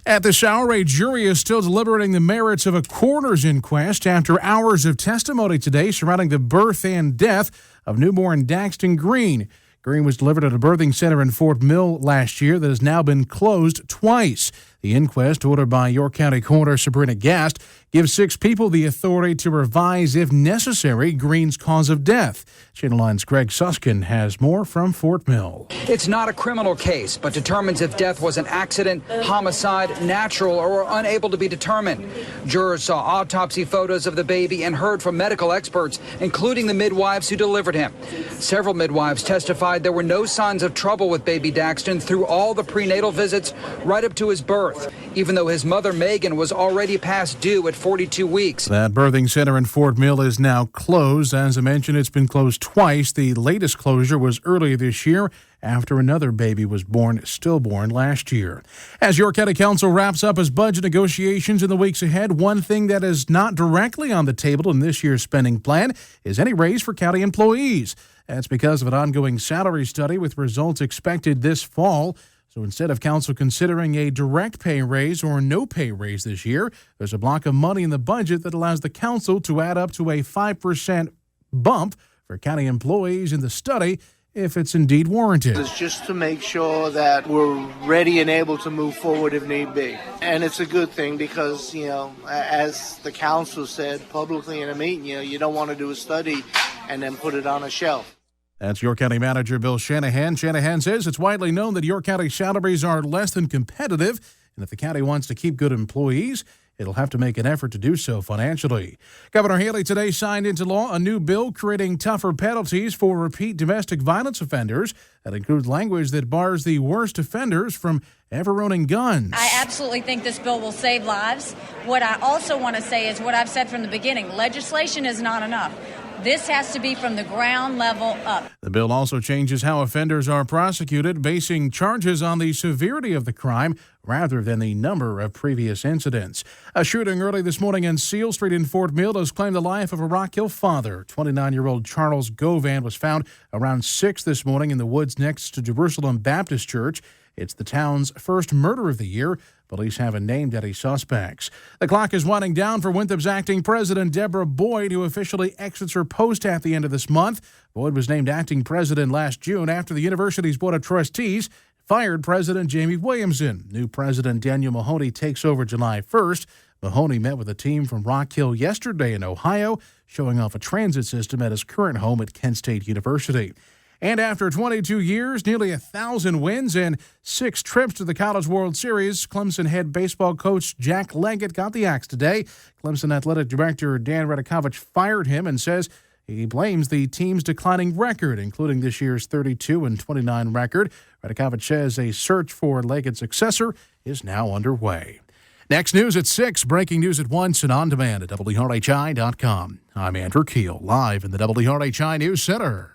At the Shower, a jury is still deliberating the merits of a coroner's inquest after hours of testimony today surrounding the birth and death of newborn Daxton Green. Green was delivered at a birthing center in Fort Mill last year that has now been closed twice. The inquest, ordered by York County Coroner Sabrina Gast, gives 6 people the authority to revise, if necessary, Green's cause of death. Channel 9's Greg Suskin has more from Fort Mill. It's not a criminal case, but determines if death was an accident, homicide, natural, or unable to be determined. Jurors saw autopsy photos of the baby and heard from medical experts, including the midwives who delivered him. Several midwives testified there were no signs of trouble with baby Daxton through all the prenatal visits right up to his birth, even though his mother, Megan, was already past due at 42 weeks. That birthing center in Fort Mill is now closed. As I mentioned, it's been closed twice. The latest closure was earlier this year after another baby was stillborn last year. As York County Council wraps up its budget negotiations in the weeks ahead, one thing that is not directly on the table in this year's spending plan is any raise for county employees. That's because of an ongoing salary study with results expected this fall. So instead of council considering a direct pay raise or no pay raise this year, there's a block of money in the budget that allows the council to add up to a 5% bump for county employees in the study if it's indeed warranted. It's just to make sure that we're ready and able to move forward if need be. And it's a good thing because, as the council said publicly in a meeting, you don't want to do a study and then put it on a shelf. That's York County Manager Bill Shanahan. Shanahan says it's widely known that York County salaries are less than competitive, and if the county wants to keep good employees, it'll have to make an effort to do so financially. Governor Haley today signed into law a new bill creating tougher penalties for repeat domestic violence offenders that includes language that bars the worst offenders from ever owning guns. I absolutely think this bill will save lives. What I also want to say is what I've said from the beginning. Legislation is not enough. This has to be from the ground level up. The bill also changes how offenders are prosecuted, basing charges on the severity of the crime rather than the number of previous incidents. A shooting early this morning in Seal Street in Fort Mill has claimed the life of a Rock Hill father. 29-year-old Charles Govan was found around 6 this morning in the woods next to Jerusalem Baptist Church. It's the town's first murder of the year. Police haven't named any suspects. The clock is winding down for Winthrop's acting president, Deborah Boyd, who officially exits her post at the end of this month. Boyd was named acting president last June after the university's board of trustees fired President Jamie Williamson. New president Daniel Mahoney takes over July 1st. Mahoney met with a team from Rock Hill yesterday in Ohio, showing off a transit system at his current home at Kent State University. And after 22 years, nearly 1,000 wins, and 6 trips to the College World Series, Clemson head baseball coach Jack Leggett got the axe today. Clemson athletic director Dan Radakovich fired him and says he blames the team's declining record, including this year's 32-29 record. Radakovich says a search for Leggett's successor is now underway. Next news at 6, breaking news at once and on demand at WRHI.com. I'm Andrew Keel, live in the WRHI News Center.